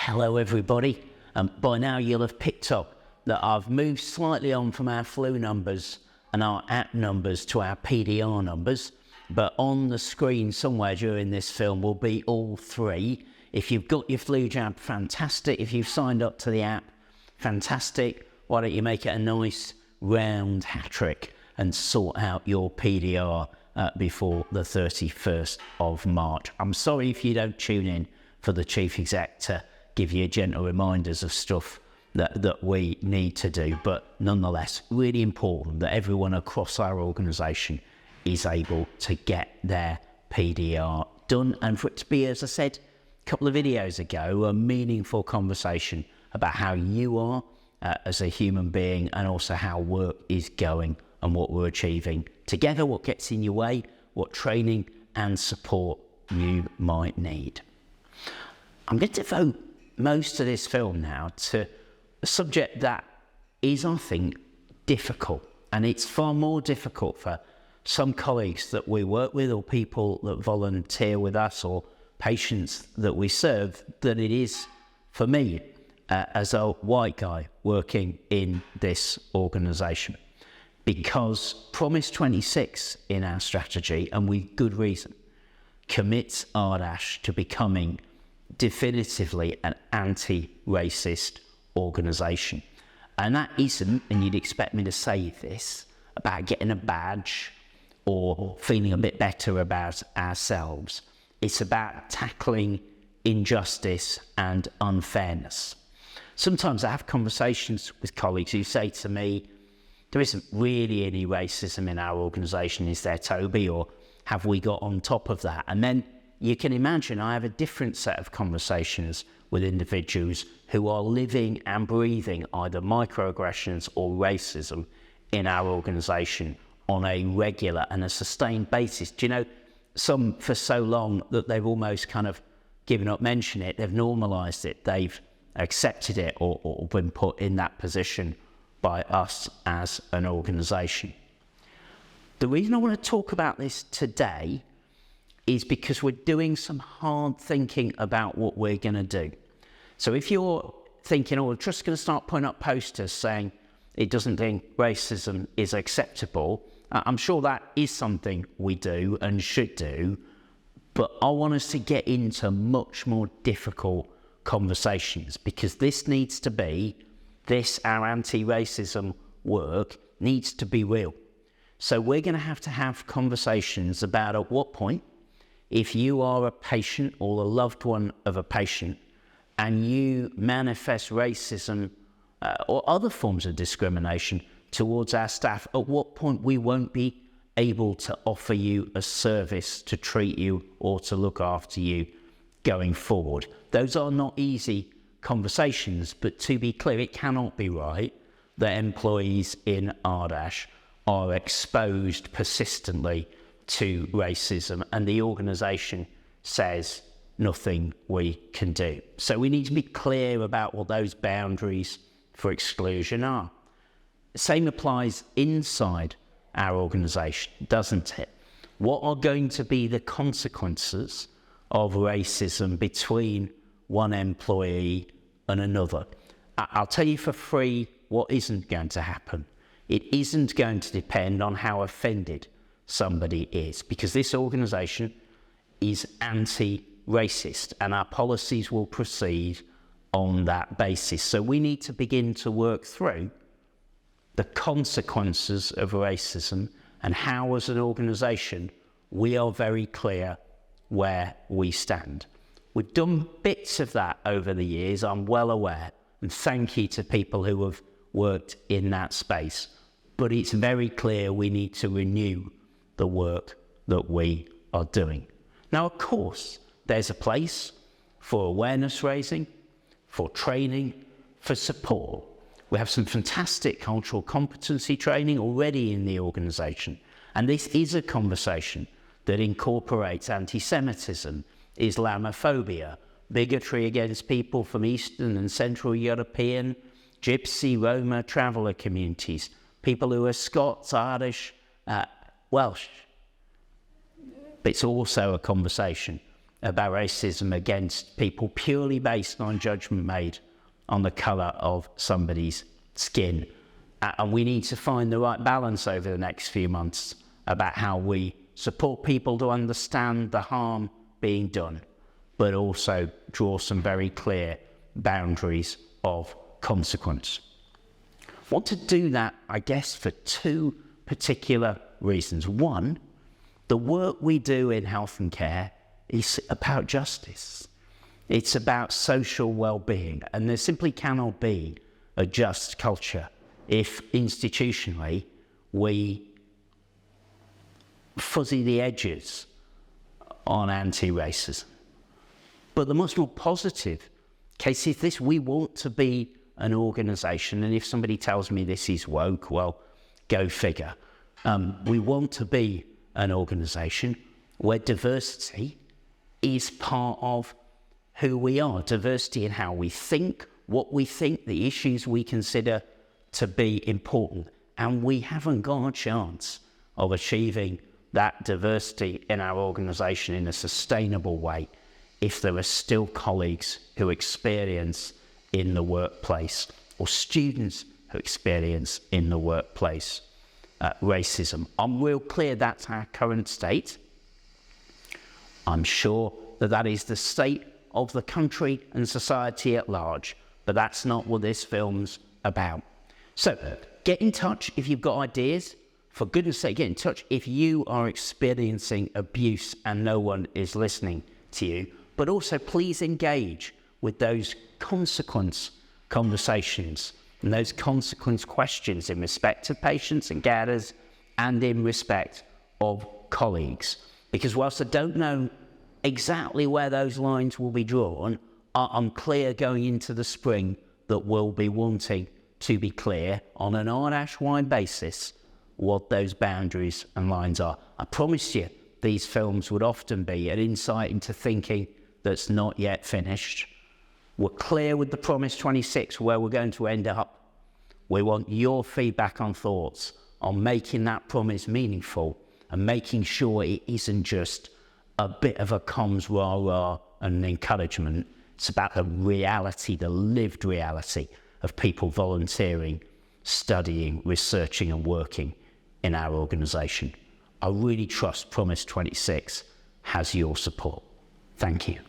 Hello everybody. By now you'll have picked up that I've moved slightly on from our flu numbers and our app numbers to our PDR numbers, but on the screen somewhere during this film will be all three. If you've got your flu jab, fantastic. If you've signed up to the app, fantastic. Why don't you make it a nice round hat trick and sort out your PDR before the 31st of March. I'm sorry if you don't tune in for the Chief Exec to give you gentle reminders of stuff that we need to do, but nonetheless, really important that everyone across our organisation is able to get their PDR done, and for it to be, as I said a couple of videos ago, a meaningful conversation about how you are as a human being, and also how work is going and what we're achieving together, what gets in your way, what training and support you might need. I'm going to devote most of this film now to a subject that is, I think, difficult, and it's far more difficult for some colleagues that we work with, or people that volunteer with us, or patients that we serve, than it is for me as a white guy working in this organisation. Because Promise 26 in our strategy, and with good reason, commits Ardash to becoming definitively an anti-racist organisation. And that isn't, and you'd expect me to say this, about getting a badge or feeling a bit better about ourselves. It's about tackling injustice and unfairness. Sometimes I have conversations with colleagues who say to me, there isn't really any racism in our organisation, is there, Toby? Or have we got on top of that? And then you can imagine I have a different set of conversations with individuals who are living and breathing either microaggressions or racism in our organisation on a regular and a sustained basis. Do you know, some for so long that they've almost kind of given up mentioning it, they've normalised it, they've accepted it, or been put in that position by us as an organisation. The reason I want to talk about this today is because we're doing some hard thinking about what we're going to do. So if you're thinking, oh, we're just going to start putting up posters saying it doesn't think racism is acceptable, I'm sure that is something we do and should do, but I want us to get into much more difficult conversations, because this needs to be, our anti-racism work needs to be real. So we're going to have conversations about at what point, if you are a patient or a loved one of a patient and you manifest racism or other forms of discrimination towards our staff, at what point we won't be able to offer you a service to treat you or to look after you going forward. Those are not easy conversations, but to be clear, it cannot be right that employees in Ardash are exposed persistently to racism and the organisation says nothing we can do. So we need to be clear about what those boundaries for exclusion are. The same applies inside our organisation, doesn't it? What are going to be the consequences of racism between one employee and another? I'll tell you for free what isn't going to happen. It isn't going to depend on how offended somebody is, because this organisation is anti-racist and our policies will proceed on that basis. So we need to begin to work through the consequences of racism and how, as an organisation, we are very clear where we stand. We've done bits of that over the years, I'm well aware, and thank you to people who have worked in that space. But it's very clear we need to renew the work that we are doing. Now, of course, there's a place for awareness raising, for training, for support. We have some fantastic cultural competency training already in the organisation, and this is a conversation that incorporates anti-Semitism, Islamophobia, bigotry against people from Eastern and Central European, Gypsy, Roma, traveller communities, people who are Scots, Irish, Welsh. But it's also a conversation about racism against people purely based on judgment made on the colour of somebody's skin. And we need to find the right balance over the next few months about how we support people to understand the harm being done, but also draw some very clear boundaries of consequence. I want to do that, I guess, for two particular reasons. One, the work we do in health and care is about justice. It's about social well-being, and there simply cannot be a just culture if institutionally we fuzzy the edges on anti-racism. But the much more positive case is this: we want to be an organisation, and if somebody tells me this is woke, well, go figure. We want to be an organisation where diversity is part of who we are. Diversity in how we think, what we think, the issues we consider to be important. And we haven't got a chance of achieving that diversity in our organisation in a sustainable way if there are still colleagues who experience in the workplace, or students who experience in the workplace, racism. I'm real clear that's our current state. I'm sure that that is the state of the country and society at large, but that's not what this film's about. So get in touch if you've got ideas. For goodness sake, get in touch if you are experiencing abuse and no one is listening to you. But also please engage with those consequence conversations and those consequence questions in respect of patients and carers and in respect of colleagues. Because whilst I don't know exactly where those lines will be drawn, I'm clear going into the spring that we'll be wanting to be clear on an Ardèche-wide basis what those boundaries and lines are. I promised you these films would often be an insight into thinking that's not yet finished. We're clear with the Promise 26 where we're going to end up. We want your feedback on thoughts on making that promise meaningful and making sure it isn't just a bit of a comms rah-rah and an encouragement. It's about the reality, the lived reality of people volunteering, studying, researching and working in our organisation. I really trust Promise 26 has your support. Thank you.